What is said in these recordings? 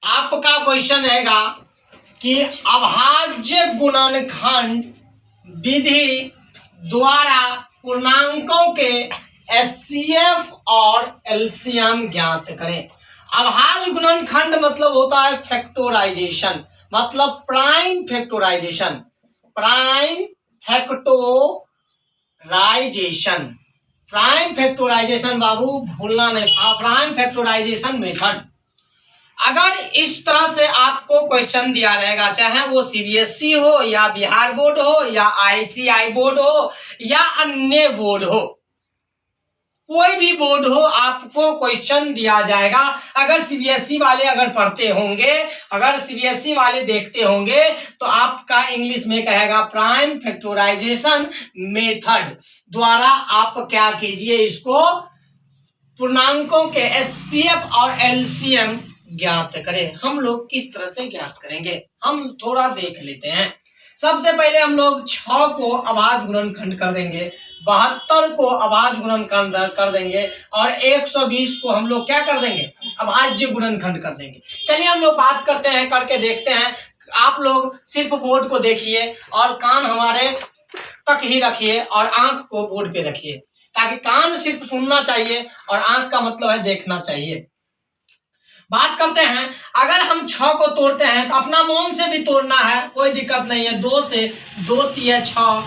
आपका क्वेश्चन रहेगा कि अभाज्य गुणनखंड विधि द्वारा पूर्णांकों के एचसीएफ और एलसीएम ज्ञात करें। अभाज्य गुणनखंड मतलब होता है फैक्टराइजेशन, मतलब prime factorization. Prime factorization, prime factorization बाबू भूलना नहीं, प्राइम फैक्टराइजेशन मेथड। अगर इस तरह से आपको क्वेश्चन दिया रहेगा, चाहे वो सीबीएसई हो या बिहार बोर्ड हो या आईसीआई बोर्ड हो या अन्य बोर्ड हो, कोई भी बोर्ड हो, आपको क्वेश्चन दिया जाएगा। अगर सीबीएसई वाले अगर पढ़ते होंगे, अगर सीबीएसई वाले देखते होंगे तो आपका इंग्लिश में कहेगा प्राइम फैक्टराइजेशन मेथड द्वारा आप क्या कीजिए, इसको पूर्णांकों के एचसीएफ और एलसीएम ज्ञात करें। हम लोग किस तरह से ज्ञात करेंगे, हम थोड़ा देख लेते हैं। सबसे पहले हम लोग 6 को अभाज्य गुणनखंड कर देंगे, 72 को अभाज्य गुणनखंड कर देंगे और 120 को हम लोग क्या कर देंगे, अभाज्य गुणनखंड कर देंगे। चलिए हम लोग बात करते हैं, करके देखते हैं। आप लोग सिर्फ बोर्ड को देखिए और कान हमारे तक ही रखिए और आंख को बोर्ड पे रखिए, ताकि कान सिर्फ सुनना चाहिए और आंख का मतलब है देखना चाहिए। बात करते हैं, अगर हम 6 को तोड़ते हैं तो अपना मन से भी तोड़ना है, कोई दिक्कत नहीं है। 2 से 2 तिया 6,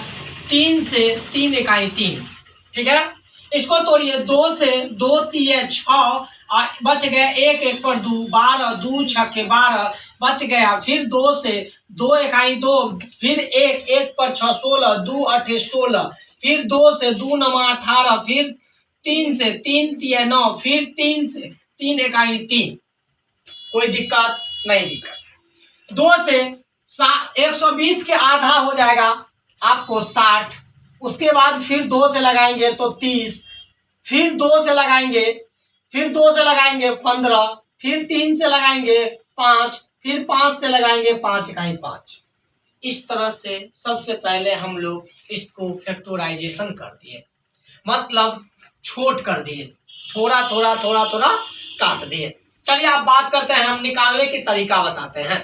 3 से 3 इकाई 3, ठीक है। इसको तोड़िए, 2 से 2 तिया 6 और बच गया 1 1 पर 2, 12, 2 6 12 बच गया। फिर 2 से 2 इकाई 2, फिर 1 1 पर 6 16, 2 8 16, फिर 2 से 2 9 18, फिर 3 से 3 तिया 9, फिर 3 से 3 इकाई 3। कोई दिक्कत नहीं, दिक्कत। 2 से 120 के आधा हो जाएगा आपको 60, उसके बाद फिर 2 से लगाएंगे तो 30, फिर 2 से लगाएंगे, फिर 2 से लगाएंगे 15, फिर 3 से लगाएंगे 5, फिर 5 से लगाएंगे 5 इकाई 5। इस तरह से सबसे पहले हम लोग इसको फैक्टराइजेशन कर दिए, मतलब छोट कर दिए, थोड़ा थोड़ा थोड़ा थोड़ा काट दिए। चलिए आप बात करते हैं, हम निकालने की तरीका बताते हैं।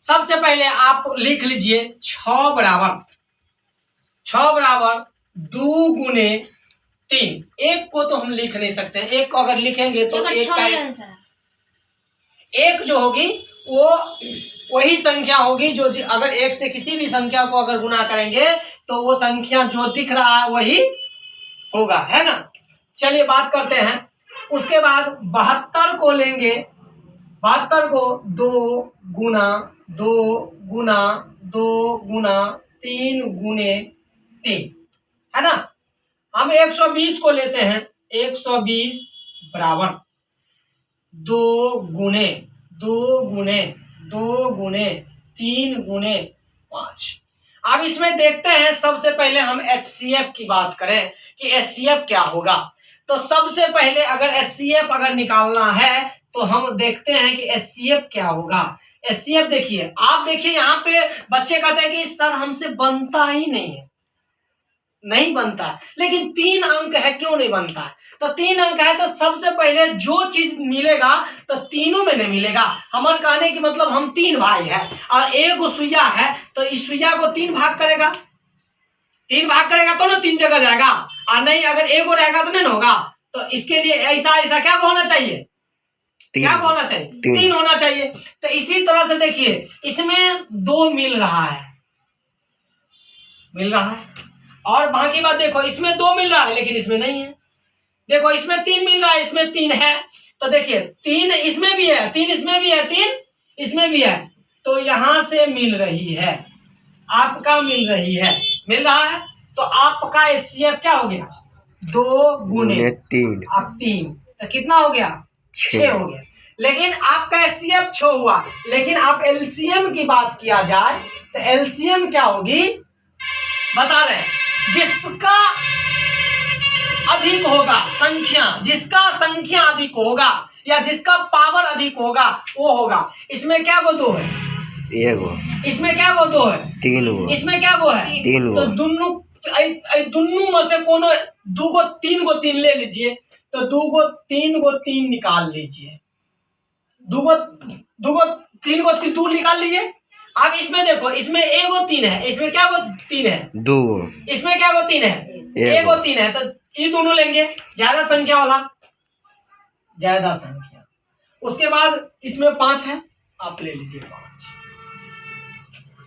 सबसे पहले आप लिख लीजिए 6 बराबर 2 गुने 3। एक को तो हम लिख नहीं सकते, एक को अगर लिखेंगे तो एक जो होगी वो वही संख्या होगी जो अगर एक से किसी भी संख्या को अगर गुना करेंगे तो वो संख्या जो दिख रहा है वही होगा, है ना। चलिए बात करते हैं। उसके बाद 72 को लेंगे, 72 को 2 गुना 2 गुना 2 गुना 3 गुने 3, है ना। हम 120 को लेते हैं, 120 बराबर 2 गुने 2 गुने 2 गुने 3 गुने 5। अब इसमें देखते हैं, सबसे पहले हम एचसीएफ की बात करें कि एचसीएफ क्या होगा। तो सबसे पहले अगर एचसीएफ अगर निकालना है तो हम देखते हैं कि एचसीएफ क्या होगा। एचसीएफ देखिए, आप देखिए यहाँ पे बच्चे कहते हैं कि सर हमसे बनता ही नहीं है, नहीं बनता है, लेकिन 3 अंक है, क्यों नहीं बनता है। तो 3 अंक है तो सबसे पहले जो चीज मिलेगा तो तीनों में नहीं मिलेगा। हमारे कहने की मतलब हम 3 भाई है और एक सुइया है, तो इस सुइया को 3 भाग करेगा, 3 भाग करेगा तो ना 3 जगह जाएगा, और नहीं अगर एक और रहेगा तो नहीं होगा। तो इसके लिए ऐसा ऐसा क्या होना चाहिए, क्या होना चाहिए, 3 होना चाहिए। तो इसी तरह से देखिए, इसमें 2 मिल रहा है, और बाकी बात देखो, इसमें 2 मिल रहा है लेकिन इसमें नहीं है। देखो इसमें 3 मिल रहा है, इसमें 3 है, तो देखिए 3 इसमें भी है, 3 इसमें भी है, 3 इसमें भी है, तो यहां से मिल रही है, आपका मिल रही है, मिल रहा है। तो आपका एचसीएफ क्या हो गया, 2 गुने 3, अब 3 तो कितना हो गया, 6 हो गया। लेकिन आपका एचसीएफ 6 हुआ, लेकिन आप एलसीएम की बात किया जाए तो एलसीएम क्या होगी बता रहे हैं, जिसका अधिक होगा संख्या, जिसका संख्या अधिक होगा या जिसका पावर अधिक होगा वो होगा। इसमें क्या गो 2 है, इसमें क्या गो 2 है, 3 गो, इसमें क्या गो है, 3 गो। तो दुन्नू में से कोनो 2 गो 3 गो 3 ले लीजिए, तो 2 गो 3 गो 3 निकाल लीजिए, 2 3 को दूर निकाल लीजिए। अब इसमें देखो, इसमें ए को 3 है, इसमें क्या को 3 है, 2, इसमें क्या को 3 है, ए को 3 है, तो ये दोनों लेंगे ज्यादा संख्या वाला, ज्यादा संख्या। उसके बाद इसमें 5 है, आप ले लीजिए 5,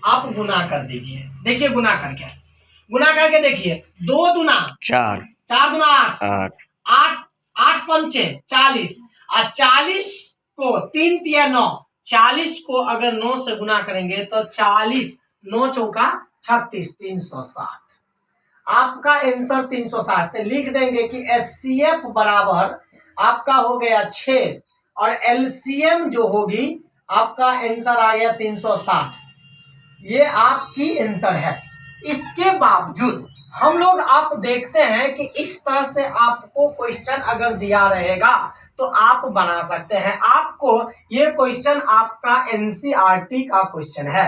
आप गुना कर दीजिए। देखिए गुना करके, गुना करके देखिए, 2 दूना 4, 4 दूना 8, 8, 8 पंचे 40, और 40 को 3 तिया 9, 40 को अगर 9 से गुना करेंगे तो 40, 9 चौका 36, 360। आपका आंसर 360। तो लिख देंगे कि एचसीएफ बराबर आपका हो गया 6 और एलसीएम जो होगी आपका आंसर आ गया 360। ये आपकी आंसर है। इसके बावजूद हम लोग आप देखते हैं कि इस तरह से आपको क्वेश्चन अगर दिया रहेगा तो आप बना सकते हैं। आपको ये क्वेश्चन आपका एनसीईआरटी का क्वेश्चन है,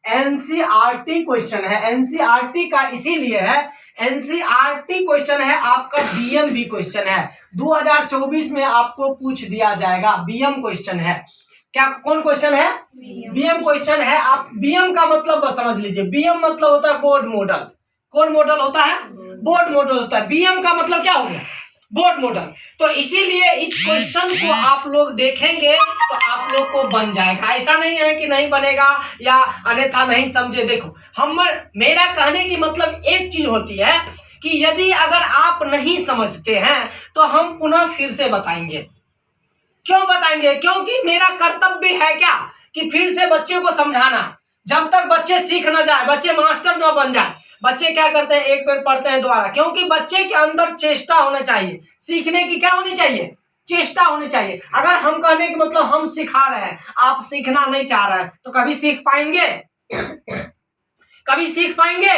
एनसीईआरटी क्वेश्चन है। एनसीईआरटी का इसीलिए है, एनसीईआरटी क्वेश्चन है, आपका बीएम क्वेश्चन है। 2024 में आपको पूछ दिया जाएगा, बीएम क्वेश्चन है। क्या कौन क्वेश्चन है? बीएम क्वेश्चन है। आप बीएम का मतलब बस समझ लीजिए, बीएम मतलब होता है बोर्ड मॉडल। कौन मॉडल होता है? बोर्ड मॉडल होता है। बीएम का मतलब क्या हो गया? Board model. तो इसीलिए इस क्वेश्चन को आप लोग देखेंगे तो आप लोग को बन जाएगा। ऐसा नहीं है कि नहीं बनेगा या अन्यथा नहीं समझे। देखो मेरा कहने की मतलब एक चीज होती है कि यदि अगर आप नहीं समझते हैं तो हम पुनः फिर से बताएंगे। क्यों बताएंगे? क्योंकि मेरा कर्तव्य है क्या कि फिर से बच्चे को समझाना। जब तक बच्चे सीख ना जाए, बच्चे मास्टर ना बन जाए, बच्चे क्या करते हैं, एक बार पढ़ते हैं दोबारा। क्योंकि बच्चे के अंदर चेष्टा होना चाहिए, सीखने की क्या होनी चाहिए? चेष्टा होनी चाहिए। अगर हम कहने का मतलब हम सिखा रहे हैं, आप सीखना नहीं चाह रहे हैं, तो कभी सीख पाएंगे? कभी सीख पाएंगे?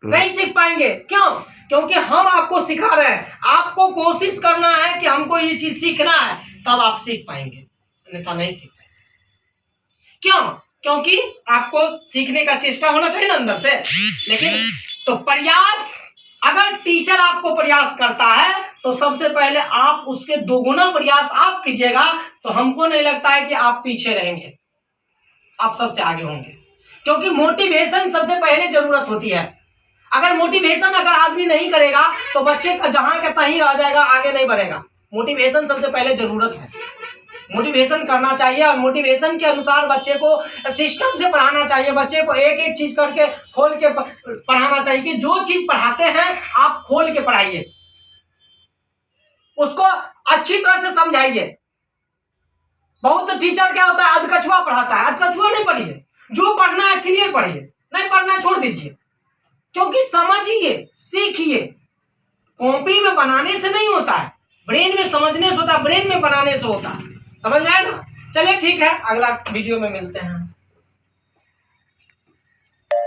नहीं सीख पाएंगे। क्यों? क्योंकि हम आपको सिखा रहे हैं। आपको कोशिश करना है कि हमको ये चीज सीखना है, तब आप सीख पाएंगे, अन्यथा नहीं सीख पाएंगे। क्यों? क्योंकि आपको सीखने का चेष्टा होना चाहिए ना अंदर से। लेकिन तो प्रयास, अगर टीचर आपको प्रयास करता है तो सबसे पहले आप उसके दोगुना प्रयास आप कीजिएगा, तो हमको नहीं लगता है कि आप पीछे रहेंगे, आप सबसे आगे होंगे। क्योंकि मोटिवेशन सबसे पहले जरूरत होती है। अगर मोटिवेशन अगर आदमी नहीं करेगा तो बच्चे का जहां का तहीं रह जाएगा, आगे नहीं बढ़ेगा। मोटिवेशन सबसे पहले जरूरत है, मोटिवेशन करना चाहिए और मोटिवेशन के अनुसार बच्चे को सिस्टम से पढ़ाना चाहिए। बच्चे को एक एक चीज करके खोल के पढ़ाना चाहिए कि जो चीज पढ़ाते हैं आप खोल के पढ़ाइए, उसको अच्छी तरह से समझाइए। बहुत टीचर क्या होता है, अधकचुआ पढ़ाता है। अधकचुआ नहीं पढ़िए, जो पढ़ना है क्लियर पढ़िए, नहीं पढ़ना है छोड़ दीजिए। क्योंकि समझिए, सीखिए। कॉपी में बनाने से नहीं होता है, ब्रेन में समझने से होता है, ब्रेन में बनाने से होता है। समझ में आया ना? चलिए ठीक है, अगला वीडियो में मिलते हैं।